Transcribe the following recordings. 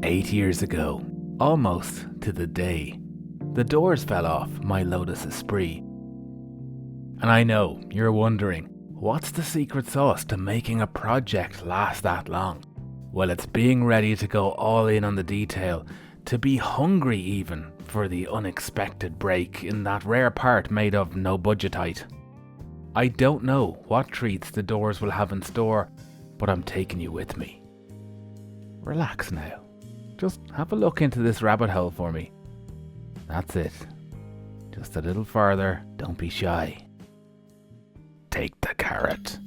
8 years ago, almost to the day, the doors fell off my Lotus Esprit. And I know you're wondering, what's the secret sauce to making a project last that long? Well, it's being ready to go all in on the detail, to be hungry even for the unexpected break in that rare part made of no budgetite. I don't know what treats the doors will have in store, but I'm taking you with me. Relax now. Just have a look into this rabbit hole for me. That's it. Just a little further, don't be shy. Take the carrot.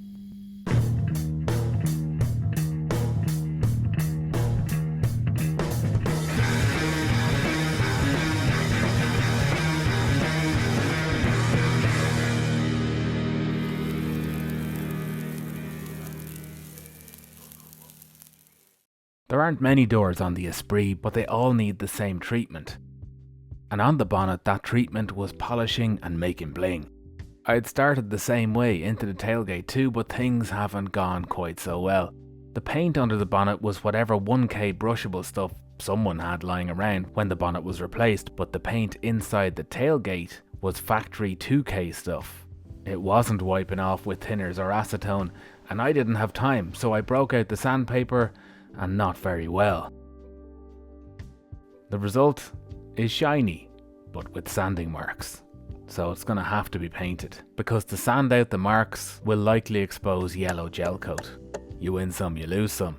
There aren't many doors on the Esprit, but they all need the same treatment. And on the bonnet, that treatment was polishing and making bling. I had started the same way into the tailgate too, but things haven't gone quite so well. The paint under the bonnet was whatever 1K brushable stuff someone had lying around when the bonnet was replaced, but the paint inside the tailgate was factory 2K stuff. It wasn't wiping off with thinners or acetone, and I didn't have time, so I broke out the sandpaper, and not very well. The result is shiny, but with sanding marks. So it's gonna have to be painted, because to sand out the marks will likely expose yellow gel coat. You win some, you lose some.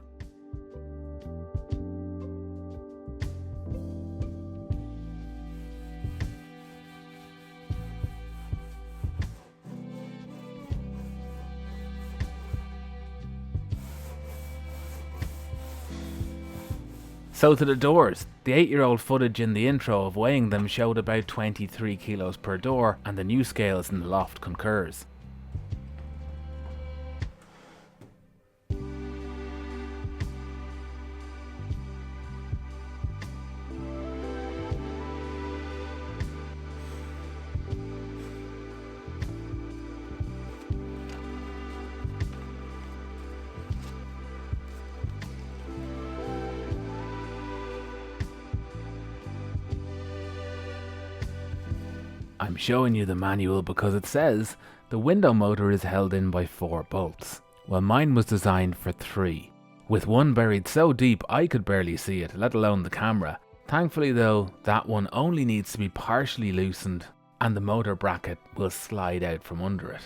So to the doors. The 8-year-old footage in the intro of weighing them showed about 23 kilos per door, and the new scales in the loft concurs. I'm showing you the manual because it says the window motor is held in by 4 bolts. Well, mine was designed for 3, with one buried so deep I could barely see it, let alone the camera. Thankfully though, that one only needs to be partially loosened and the motor bracket will slide out from under it.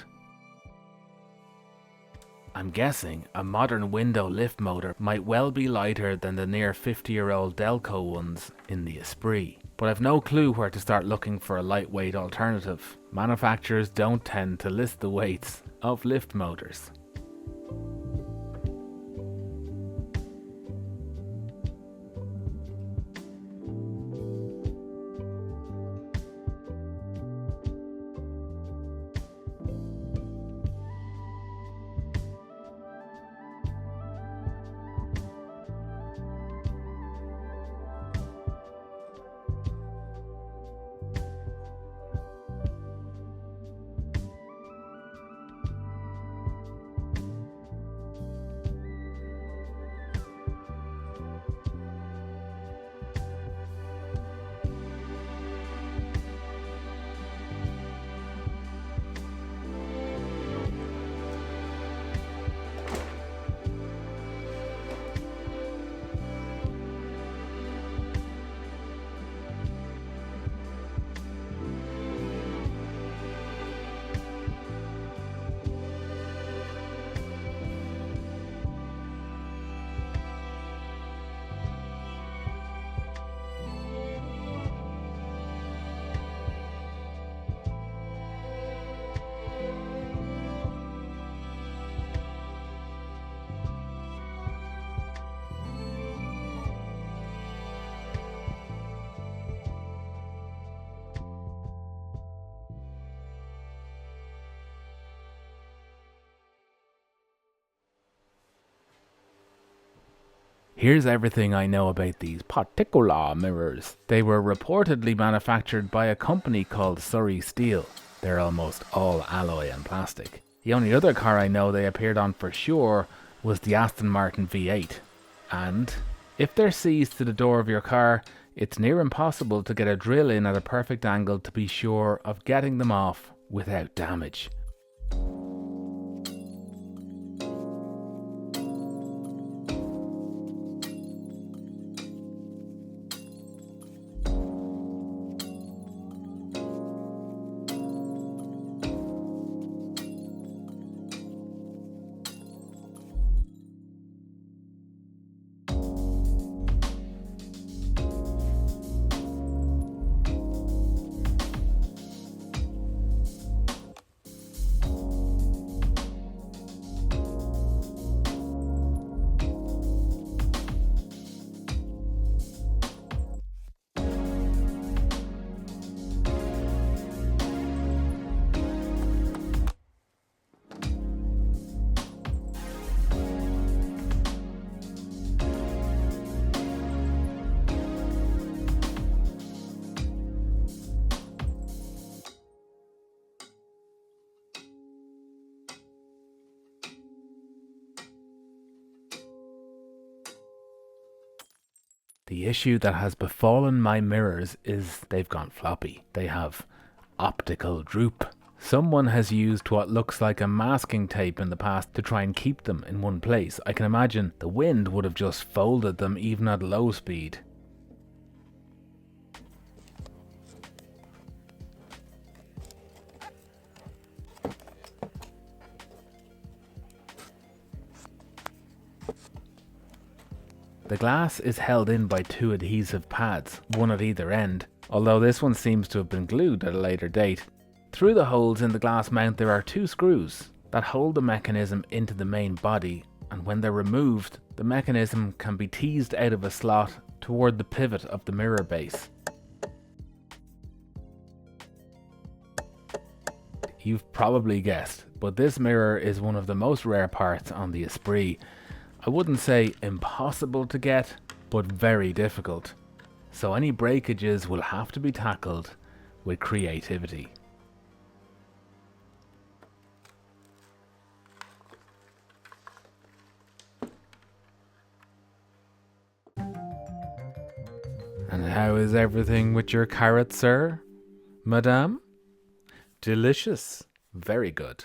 I'm guessing a modern window lift motor might well be lighter than the near 50-year-old Delco ones in the Esprit, but I've no clue where to start looking for a lightweight alternative. Manufacturers don't tend to list the weights of lift motors. Here's everything I know about these particular mirrors. They were reportedly manufactured by a company called Surrey Steel. They're almost all alloy and plastic. The only other car I know they appeared on for sure was the Aston Martin V8. And If they're seized to the door of your car, it's near impossible to get a drill in at a perfect angle to be sure of getting them off without damage. The issue that has befallen my mirrors is they've gone floppy. They have optical droop. Someone has used what looks like a masking tape in the past to try and keep them in one place. I can imagine the wind would have just folded them even at low speed. The glass is held in by two adhesive pads, one at either end, although this one seems to have been glued at a later date. Through the holes in the glass mount there are two screws that hold the mechanism into the main body, and when they're removed, the mechanism can be teased out of a slot toward the pivot of the mirror base. You've probably guessed, but this mirror is one of the most rare parts on the Esprit. I wouldn't say impossible to get, but very difficult. So any breakages will have to be tackled with creativity. And how is everything with your carrot, sir? Madame? Delicious. Very good.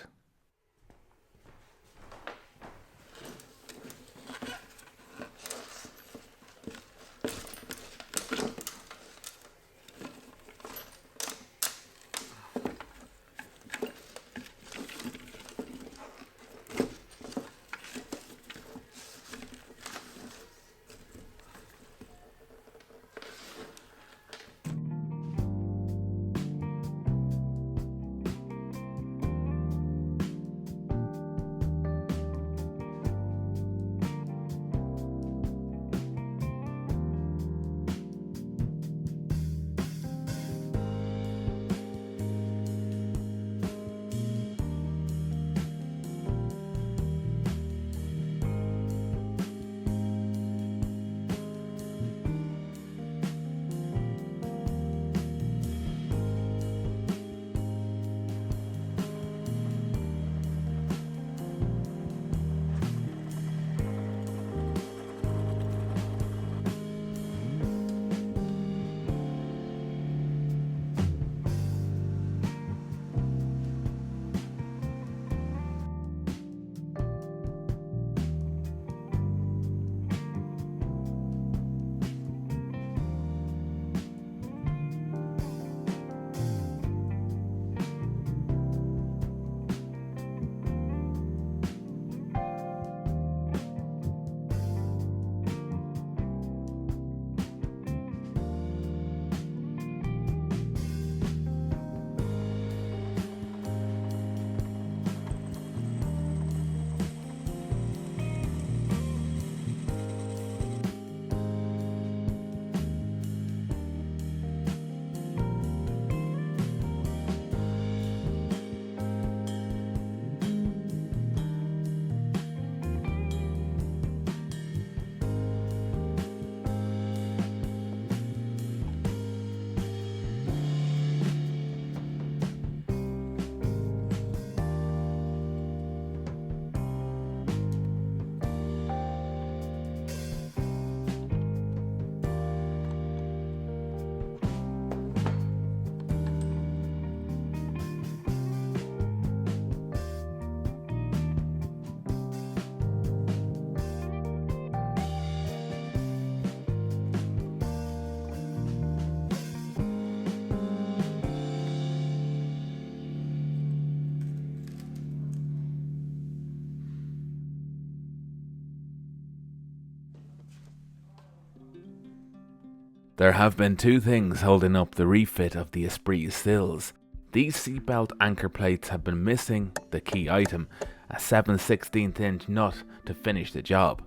There have been two things holding up the refit of the Esprit sills. These seatbelt anchor plates have been missing the key item, a 7/16 inch nut to finish the job.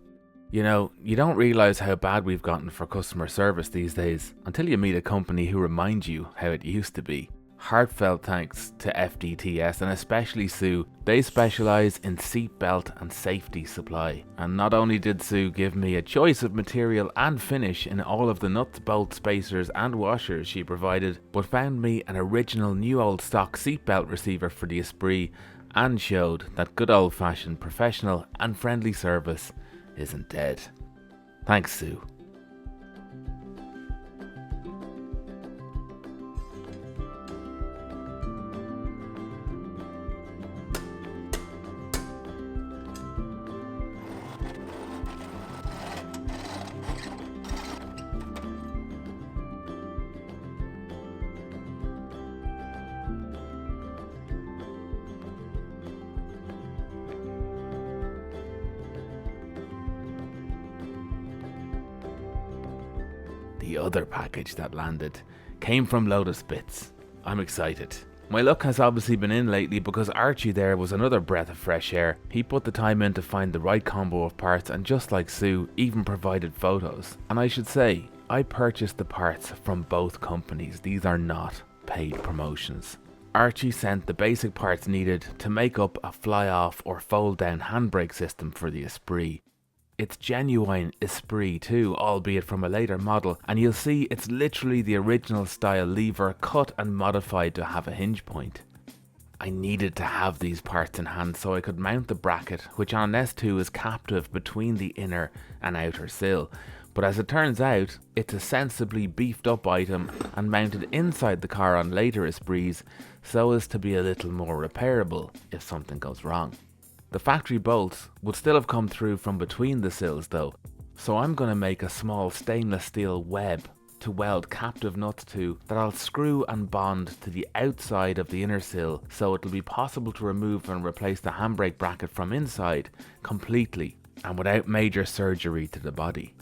You know, you don't realise how bad we've gotten for customer service these days until you meet a company who reminds you how it used to be. Heartfelt thanks to FDTS and especially Sue. They specialise in seatbelt and safety supply. And not only did Sue give me a choice of material and finish in all of the nuts, bolts, spacers and washers she provided, but found me an original new old stock seatbelt receiver for the Esprit and showed that good old fashioned professional and friendly service isn't dead. Thanks, Sue. The other package that landed came from Lotus Bits. I'm excited. My luck has obviously been in lately because Archie there was another breath of fresh air. He put the time in to find the right combo of parts and just like Sue, even provided photos. And I should say, I purchased the parts from both companies. These are not paid promotions. Archie sent the basic parts needed to make up a fly-off or fold-down handbrake system for the Esprit. It's genuine Esprit too, albeit from a later model, and you'll see it's literally the original style lever cut and modified to have a hinge point. I needed to have these parts in hand so I could mount the bracket, which on an S2 is captive between the inner and outer sill. But as it turns out, it's a sensibly beefed up item and mounted inside the car on later Esprits so as to be a little more repairable if something goes wrong. The factory bolts would still have come through from between the sills though, so I'm going to make a small stainless steel web to weld captive nuts to that I'll screw and bond to the outside of the inner sill so it'll be possible to remove and replace the handbrake bracket from inside completely and without major surgery to the body.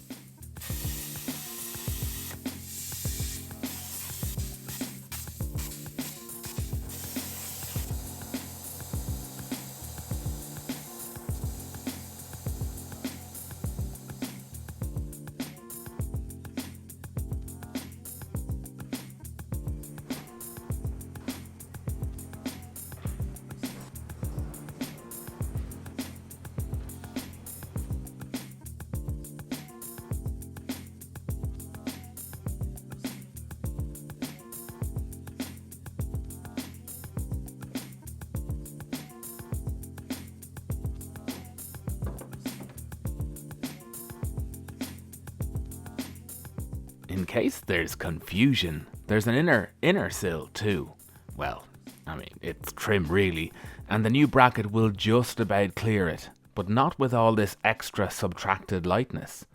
In case there's confusion, there's an inner sill too. Well, I mean, it's trim really, and the new bracket will just about clear it, but not with all this extra subtracted lightness.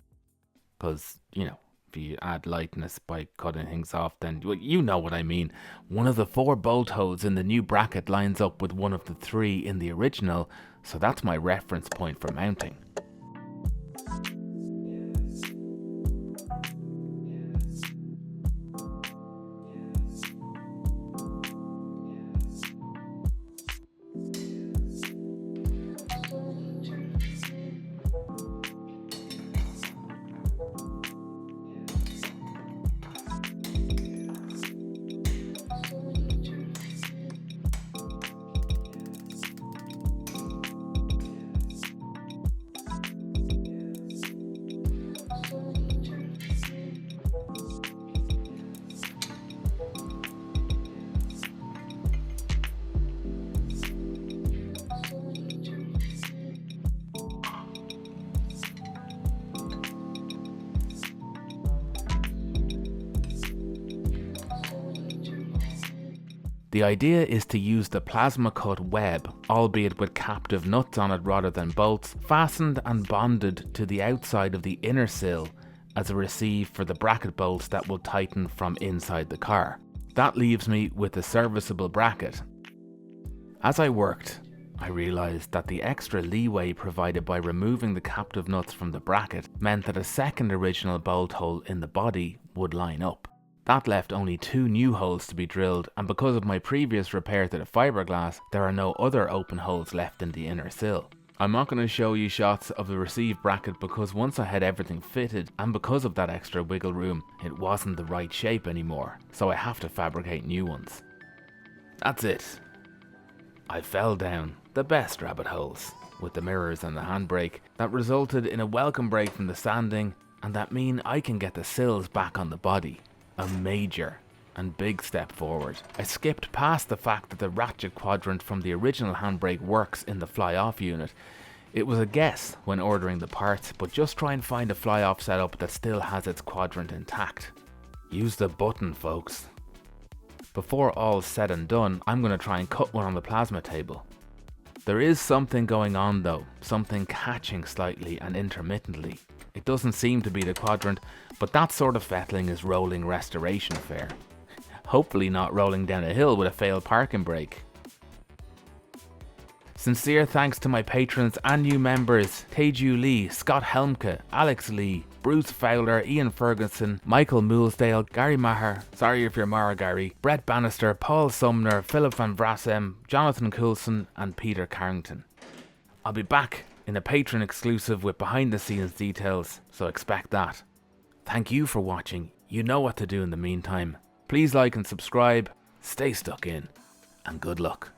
Because, you know, if you add lightness by cutting things off, then, well, you know what I mean. One of the 4 bolt holes in the new bracket lines up with one of the 3 in the original, so that's my reference point for mounting. The idea is to use the plasma cut web, albeit with captive nuts on it rather than bolts, fastened and bonded to the outside of the inner sill as a receive for the bracket bolts that will tighten from inside the car. That leaves me with a serviceable bracket. As I worked, I realised that the extra leeway provided by removing the captive nuts from the bracket meant that a second original bolt hole in the body would line up. That left only 2 new holes to be drilled, and because of my previous repair to the fiberglass, there are no other open holes left in the inner sill. I'm not going to show you shots of the receive bracket because once I had everything fitted, and because of that extra wiggle room, it wasn't the right shape anymore, so I have to fabricate new ones. That's it. I fell down the best rabbit holes with the mirrors and the handbrake that resulted in a welcome break from the sanding, and that mean I can get the sills back on the body. A major and big step forward. I skipped past the fact that the ratchet quadrant from the original handbrake works in the fly-off unit. It was a guess when ordering the parts, but just try and find a fly-off setup that still has its quadrant intact. Use the button, folks. Before all's said and done, I'm going to try and cut one on the plasma table. There is something going on though, something catching slightly and intermittently. It doesn't seem to be the quadrant, but that sort of fettling is rolling restoration fare. Hopefully not rolling down a hill with a failed parking brake. Sincere thanks to my patrons and new members: Teju Lee, Scott Helmke, Alex Lee, Bruce Fowler, Ian Ferguson, Michael Moolsdale, Gary Maher, sorry if you're Mara Gary, Brett Bannister, Paul Sumner, Philip van Vrassem, Jonathan Coulson and Peter Carrington. I'll be back in a Patreon exclusive with behind the scenes details, so expect that. Thank you for watching. You know what to do in the meantime. Please like and subscribe, stay stuck in, and good luck.